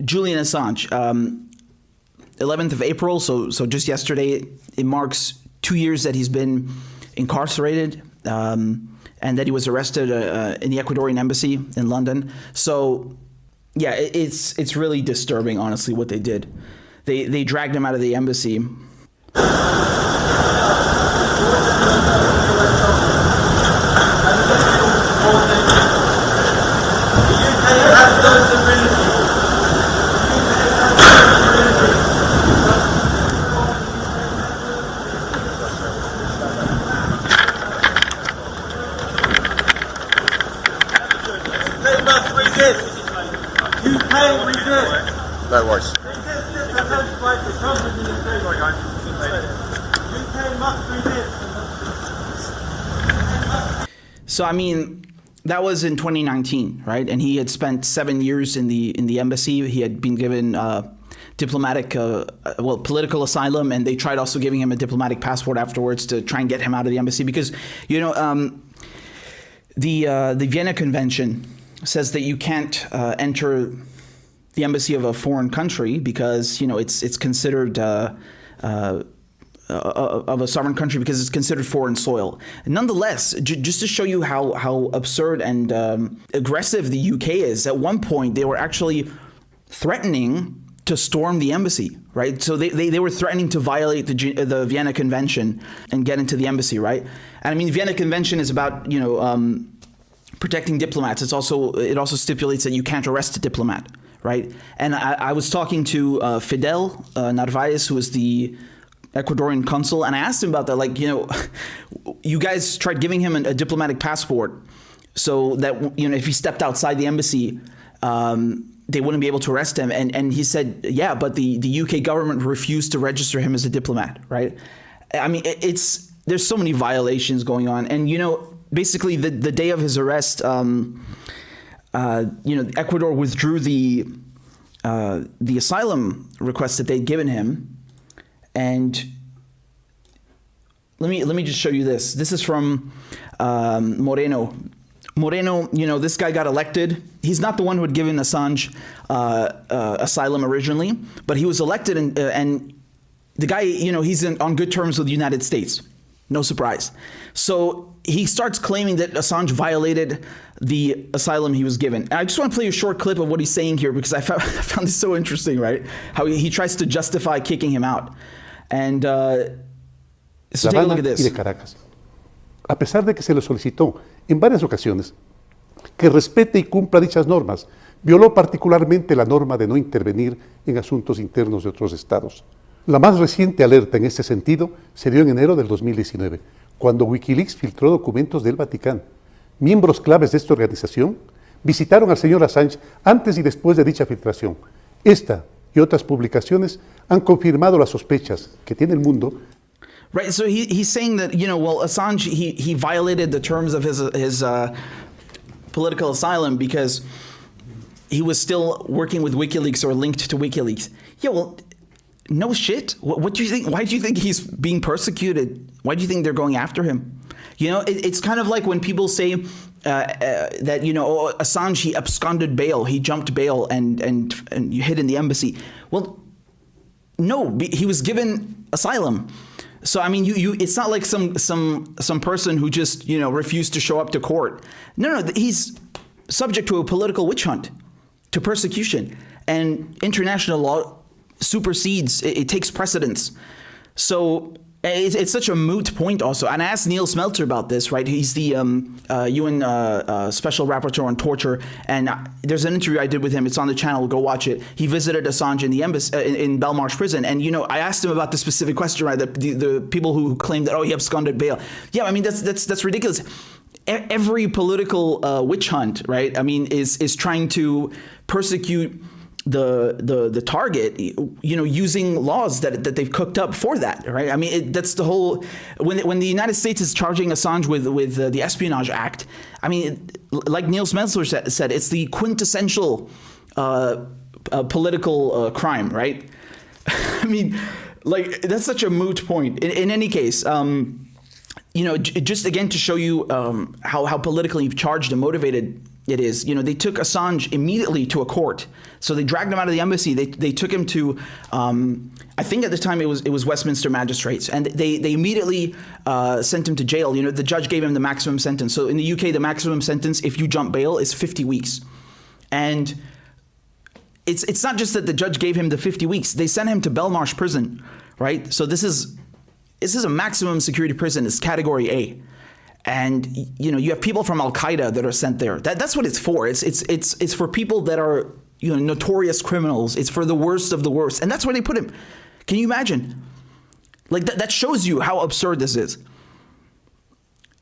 Julian Assange, 11th of April, so just yesterday, it marks 2 years that he's been incarcerated and that he was arrested in the Ecuadorian embassy in London. So, yeah, it's really disturbing, honestly, what they did. They dragged him out of the embassy. No worries. So, I mean, that was in 2019, right? And he had spent 7 years in the embassy. He had been given diplomatic, political asylum, and they tried also giving him a diplomatic passport afterwards to try and get him out of the embassy because, the Vienna Convention says that you can't enter the embassy of a foreign country because, it's considered of a sovereign country because it's considered foreign soil. Nonetheless, just to show you how absurd and aggressive the UK is, at one point they were actually threatening to storm the embassy, right? So they were threatening to violate the Vienna Convention and get into the embassy, right? And I mean, the Vienna Convention is about, protecting diplomats. It also stipulates that you can't arrest a diplomat, right? And I was talking to Fidel Narvaez, who is the Ecuadorian consul, and I asked him about that. You guys tried giving him a diplomatic passport so that, if he stepped outside the embassy, they wouldn't be able to arrest him. And he said, yeah, but the UK government refused to register him as a diplomat, right? I mean, there's so many violations going on. And, basically the day of his arrest, Ecuador withdrew the asylum request that they'd given him. And let me just show you this. This is from Moreno. Moreno, this guy got elected. He's not the one who had given Assange asylum originally, but he was elected, and the guy, he's on good terms with the United States. No surprise. So he starts claiming that Assange violated the asylum he was given. And I just want to play a short clip of what he's saying here because I found this so interesting, right? How he tries to justify kicking him out. And so take a look at this. Y de Caracas. A pesar de que se le solicitó en varias ocasiones que respete y cumpla dichas normas, violó particularmente la norma de no intervenir en asuntos internos de otros estados. La más reciente alerta en este sentido se dio en enero del 2019, cuando Wikileaks filtró documentos del Vaticano. Miembros claves de esta organización visitaron al señor Assange antes y después de dicha filtración. Esta y otras publicaciones han confirmado las sospechas que tiene el mundo. Right, so he's saying that, Assange, he violated the terms of his political asylum because he was still working with WikiLeaks or linked to WikiLeaks. Yeah, well, no shit. What do you think? Why do you think he's being persecuted? Why do you think they're going after him? It's kind of like when people say that, Assange, he absconded bail, he jumped bail and hid in the embassy. Well, no, he was given asylum. So, I mean, it's not like some person who just, refused to show up to court. No, he's subject to a political witch hunt, to persecution. And international law supersedes, it takes precedence. So it's such a moot point also. And I asked Neil Smelter about this, right? He's the UN Special Rapporteur on Torture. And there's an interview I did with him. It's on the channel. Go watch it. He visited Assange in the embassy, in Belmarsh prison. And, I asked him about the specific question, right? The people who claim that, he absconded bail. Yeah, I mean, that's ridiculous. Every political witch hunt, right? I mean, is trying to persecute the target, using laws that they've cooked up for that, right? I mean, that's the whole. When the United States is charging Assange with the Espionage Act, I mean, like Neil Smeltzer said, it's the quintessential political crime, right? I mean, that's such a moot point. In any case, just again to show you how politically charged and motivated it is. You know, they took Assange immediately to a court. So they dragged him out of the embassy. They took him to, I think at the time it was Westminster magistrates, and they immediately sent him to jail. You know, the judge gave him the maximum sentence. So in the UK, the maximum sentence, if you jump bail, is 50 weeks. And it's not just that the judge gave him the 50 weeks. They sent him to Belmarsh prison, right? So this is a maximum security prison. It's category A. And you know, you have people from Al-Qaeda that are sent there. That's what it's for. It's for people that are, you know, notorious criminals. It's for the worst of the worst. And that's where they put him. Can you imagine? Like that shows you how absurd this is.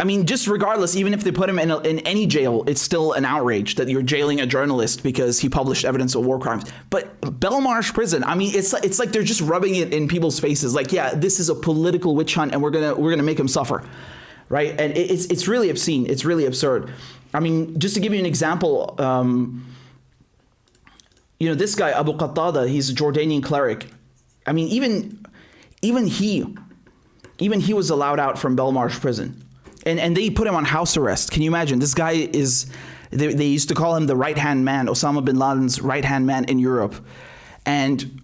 I mean, just regardless, even if they put him in any jail, it's still an outrage that you're jailing a journalist because he published evidence of war crimes. But Belmarsh prison, I mean, it's like they're just rubbing it in people's faces. Like, yeah, this is a political witch hunt, and we're gonna make him suffer. Right, and it's really obscene. It's really absurd. I mean, just to give you an example, you know, this guy Abu Qattada, he's a Jordanian cleric. I mean, even he was allowed out from Belmarsh prison, and they put him on house arrest. Can you imagine? This guy is. They used to call him the right-hand man, Osama bin Laden's right-hand man in Europe, and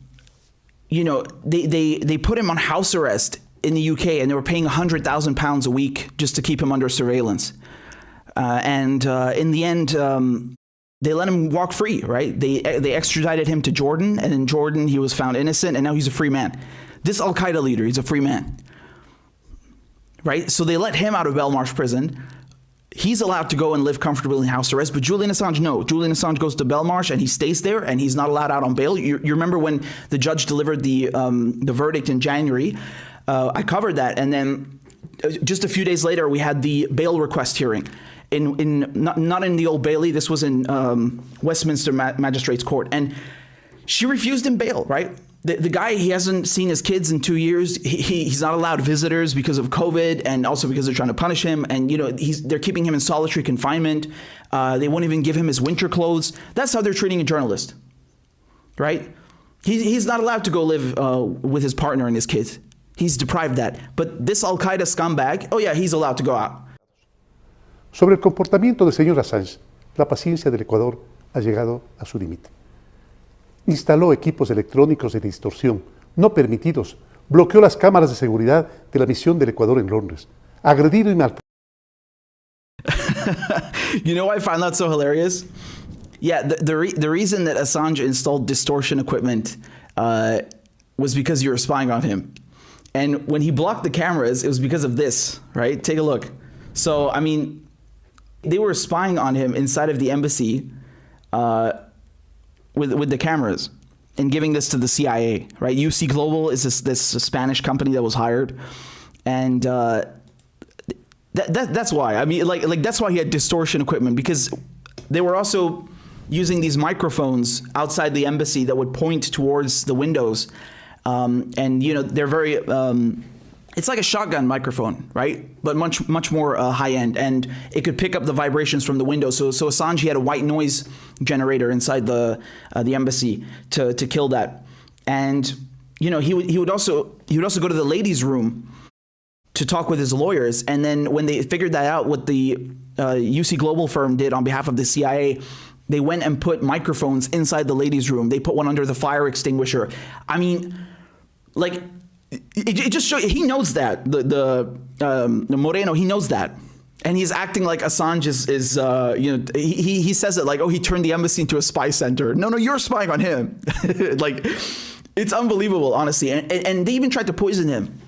you know, they put him on house arrest in the UK, and they were paying £100,000 a week just to keep him under surveillance. In the end, they let him walk free, right? They extradited him to Jordan, and in Jordan he was found innocent, and now he's a free man. This Al-Qaeda leader, he's a free man, right? So they let him out of Belmarsh prison. He's allowed to go and live comfortably in house arrest, but Julian Assange, no. Julian Assange goes to Belmarsh and he stays there, and he's not allowed out on bail. You remember when the judge delivered the verdict in January? I covered that, and then just a few days later, we had the bail request hearing. Not in the Old Bailey, this was in Westminster Magistrates Court, and she refused him bail, right? The guy, he hasn't seen his kids in 2 years. He's not allowed visitors because of COVID, and also because they're trying to punish him. And you know, they're keeping him in solitary confinement. They won't even give him his winter clothes. That's how they're treating a journalist, right? He's not allowed to go live with his partner and his kids. He's deprived that. But this Al-Qaeda scumbag, oh yeah, he's allowed to go out. Sobre el comportamiento del señor Assange, la paciencia del Ecuador ha llegado a su límite. Instaló equipos electrónicos de distorsión no permitidos, bloqueó las cámaras de seguridad de la misión del Ecuador en Londres, agredido y maltratado. You know why I find that so hilarious? Yeah, the reason that Assange installed distortion equipment was because you were spying on him. And when he blocked the cameras, it was because of this, right? Take a look. So, I mean, they were spying on him inside of the embassy with the cameras and giving this to the CIA, right? UC Global is this Spanish company that was hired. And that's why. I mean, like that's why he had distortion equipment, because they were also using these microphones outside the embassy that would point towards the windows. And you know, they're very, it's like a shotgun microphone, right? But much more high end, and it could pick up the vibrations from the window. So Assange, he had a white noise generator inside the embassy to kill that. And you know, he would also go to the ladies' room to talk with his lawyers. And then when they figured that out, what the UC Global firm did on behalf of the CIA, they went and put microphones inside the ladies' room. They put one under the fire extinguisher. I mean, like, it just shows, he knows that, the Moreno, he knows that. And he's acting like Assange is you know, he says it like, oh, he turned the embassy into a spy center. No, you're spying on him. Like, it's unbelievable, honestly. And they even tried to poison him.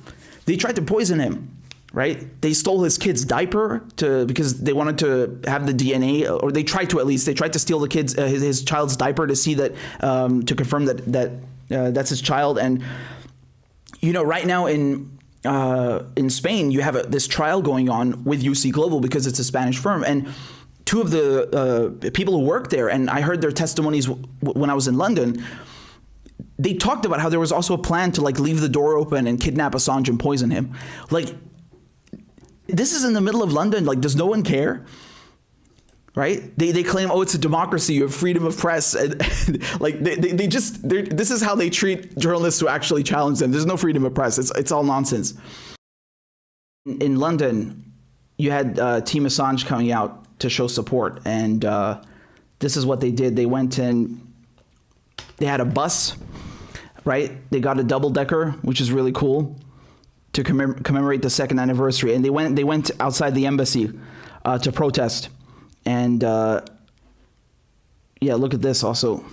They tried to poison him, right? They stole his kid's diaper because they wanted to have the DNA, or they tried to, at least. They tried to steal the kid's his child's diaper to see that, to confirm that that's his child. And you know, right now in Spain, you have this trial going on with UC Global because it's a Spanish firm, and two of the people who work there, and I heard their testimonies when I was in London. They talked about how there was also a plan to like leave the door open and kidnap Assange and poison him. Like, this is in the middle of London. Like, does no one care? Right? They claim, oh, it's a democracy, you have freedom of press. And like, this is how they treat journalists who actually challenge them. There's no freedom of press. It's all nonsense. In London, you had Team Assange coming out to show support. And this is what they did. They went and they had a bus, right? They got a double-decker, which is really cool, to commemorate the second anniversary. And they went outside the embassy to protest. And yeah, look at this also.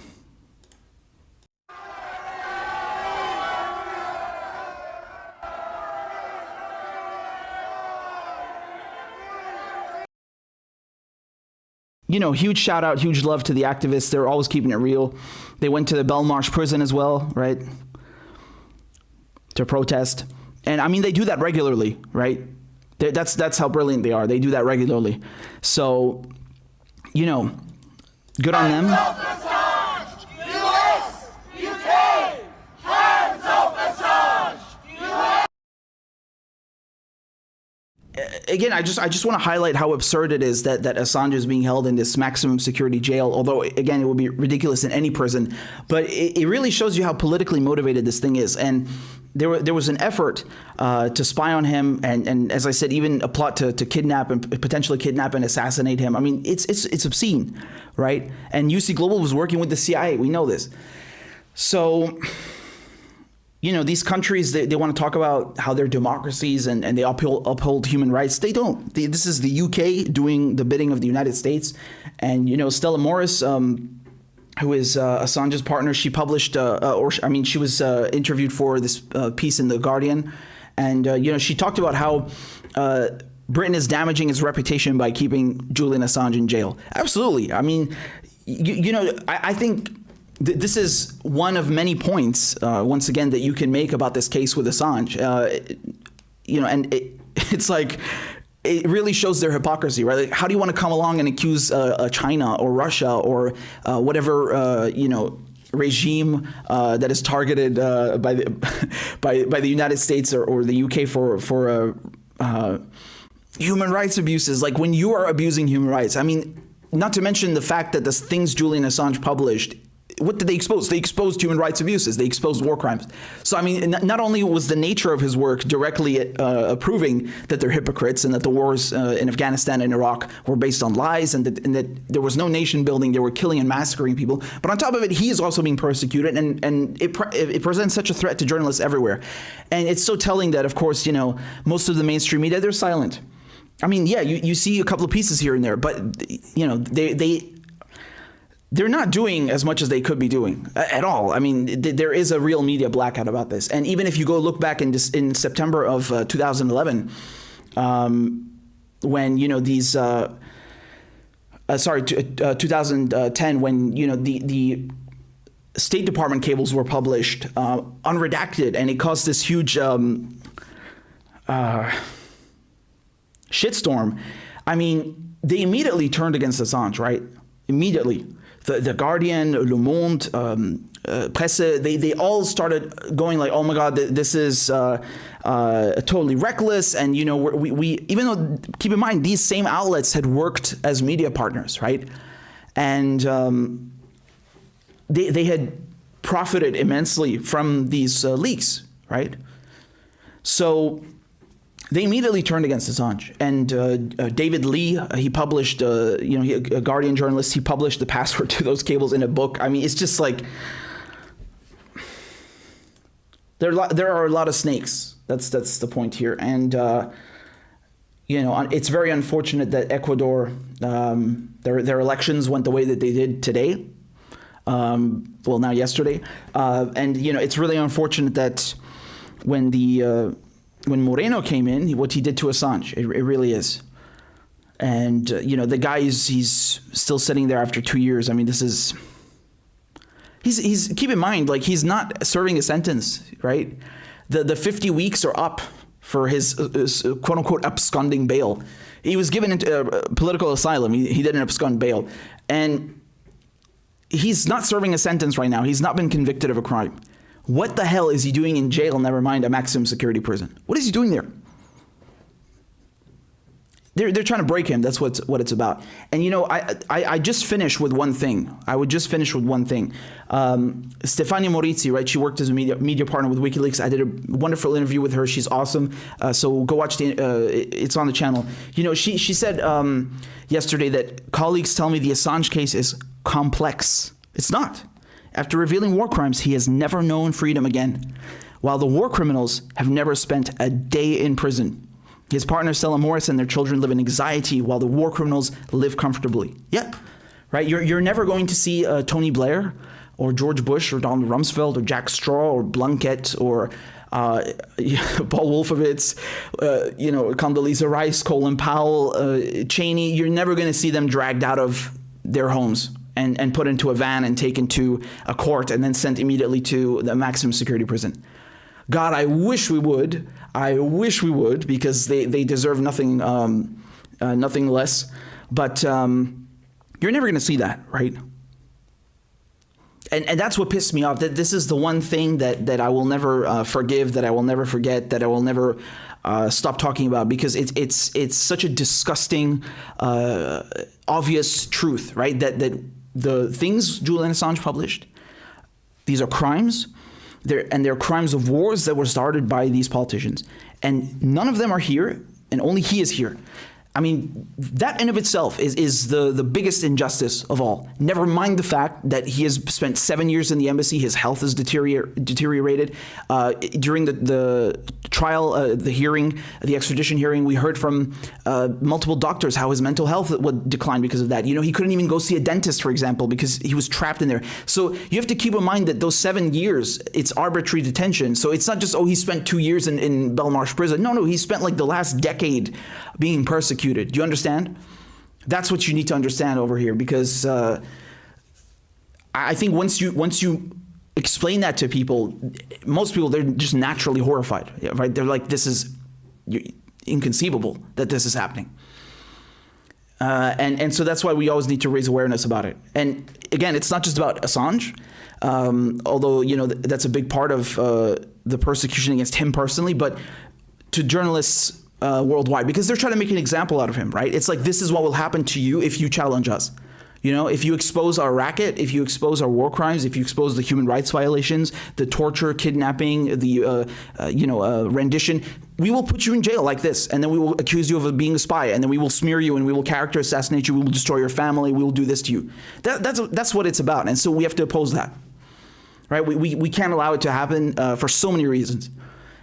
You know, huge shout out, huge love to the activists. They're always keeping it real. They went to the Belmarsh prison as well, right? To protest. And I mean, they do that regularly, right? That's how brilliant they are. They do that regularly. So, you know, good on them. Again, I just want to highlight how absurd it is that Assange is being held in this maximum security jail, although, again, it would be ridiculous in any prison. But it really shows you how politically motivated this thing is. And there was an effort to spy on him and, as I said, even a plot to kidnap and potentially kidnap and assassinate him. I mean, it's obscene, right? And UC Global was working with the CIA. We know this. So, you know, these countries, they want to talk about how they're democracies and they uphold human rights. They don't. This is the UK doing the bidding of the United States. And, you know, Stella Morris, who is Assange's partner, she published, she was interviewed for this piece in The Guardian. And, you know, she talked about how Britain is damaging its reputation by keeping Julian Assange in jail. Absolutely. I mean, you know, I think this is one of many points, once again, that you can make about this case with Assange. You know, and it's like, it really shows their hypocrisy, right? Like, how do you want to come along and accuse China or Russia or whatever, you know, regime that is targeted by the United States or the UK for human rights abuses? Like, when you are abusing human rights, I mean, not to mention the fact that the things Julian Assange published, what did they expose? They exposed human rights abuses. They exposed war crimes. So, I mean, not only was the nature of his work directly proving that they're hypocrites and that the wars in Afghanistan and Iraq were based on lies and that there was no nation building, they were killing and massacring people. But on top of it, he is also being persecuted, and it presents such a threat to journalists everywhere. And it's so telling that, of course, you know, most of the mainstream media, they're silent. I mean, yeah, you see a couple of pieces here and there, but, you know, they're not doing as much as they could be doing at all. I mean, there is a real media blackout about this. And even if you go look back in September of 2011, when, you know, these, 2010, when, you know, the State Department cables were published, unredacted, and it caused this huge shitstorm. I mean, they immediately turned against Assange, right? Immediately. The Guardian, Le Monde, Presse, they all started going like, oh my God, this is totally reckless. And, you know, we even though, keep in mind, these same outlets had worked as media partners, right? And they had profited immensely from these leaks, right? So they immediately turned against Assange. And David Lee, he published, you know, a Guardian journalist, he published the password to those cables in a book. I mean, it's just like, there are a lot of snakes. That's the point here. And, you know, it's very unfortunate that Ecuador, their elections went the way that they did today. Well, now yesterday. And, you know, it's really unfortunate that when Moreno came in, what he did to Assange, it really is. And, you know, the guy he's still sitting there after 2 years. I mean, this is, he's keep in mind, like, he's not serving a sentence, right? The 50 weeks are up for his quote unquote absconding bail. He was given political asylum. He didn't abscond bail. And he's not serving a sentence right now. He's not been convicted of a crime. What the hell is he doing in jail, never mind a maximum security prison? What is he doing there? They're trying to break him. That's what it's about. And you know, I just finished with one thing. I would just finish with one thing. Stefania Morizzi, right? She worked as a media partner with WikiLeaks. I did a wonderful interview with her. She's awesome. So go watch it's on the channel. You know, she said yesterday that colleagues tell me the Assange case is complex. It's not. After revealing war crimes, he has never known freedom again, while the war criminals have never spent a day in prison. His partner, Stella Morris, and their children live in anxiety while the war criminals live comfortably. Yeah, right? You're never going to see Tony Blair or George Bush or Donald Rumsfeld or Jack Straw or Blunkett or Paul Wolfowitz, you know, Condoleezza Rice, Colin Powell, Cheney. You're never going to see them dragged out of their homes and put into a van and taken to a court and then sent immediately to the maximum security prison. God, I wish we would. I wish we would, because they deserve nothing nothing less. But you're never going to see that, right? And that's what pissed me off. That this is the one thing that I will never forgive, that I will never forget, that I will never stop talking about, because it's such a disgusting, obvious truth, right? That the things Julian Assange published, these are crimes. They're crimes of wars that were started by these politicians. And none of them are here, and only he is here. I mean, that in of itself is the biggest injustice of all. Never mind the fact that he has spent 7 years in the embassy. His health is deteriorated. During the trial, the hearing, the extradition hearing, we heard from multiple doctors how his mental health would decline because of that. You know, he couldn't even go see a dentist, for example, because he was trapped in there. So you have to keep in mind that those 7 years, it's arbitrary detention. So it's not just, oh, he spent 2 years in Belmarsh prison. No, he spent like the last decade being persecuted. Do you understand? That's what you need to understand over here, because I think once you explain that to people, most people, they're just naturally horrified, right? They're like, this is inconceivable that this is happening. And so that's why we always need to raise awareness about it. And again, it's not just about Assange, although, you know, that's a big part of the persecution against him personally, but to journalists worldwide, because they're trying to make an example out of him, right? It's like, this is what will happen to you if you challenge us. You know, if you expose our racket, if you expose our war crimes, if you expose the human rights violations, the torture, kidnapping, the rendition, we will put you in jail like this, and then we will accuse you of being a spy, and then we will smear you, and we will character assassinate you, we will destroy your family, we will do this to you. That's what it's about, and so we have to oppose that, right? We can't allow it to happen for so many reasons.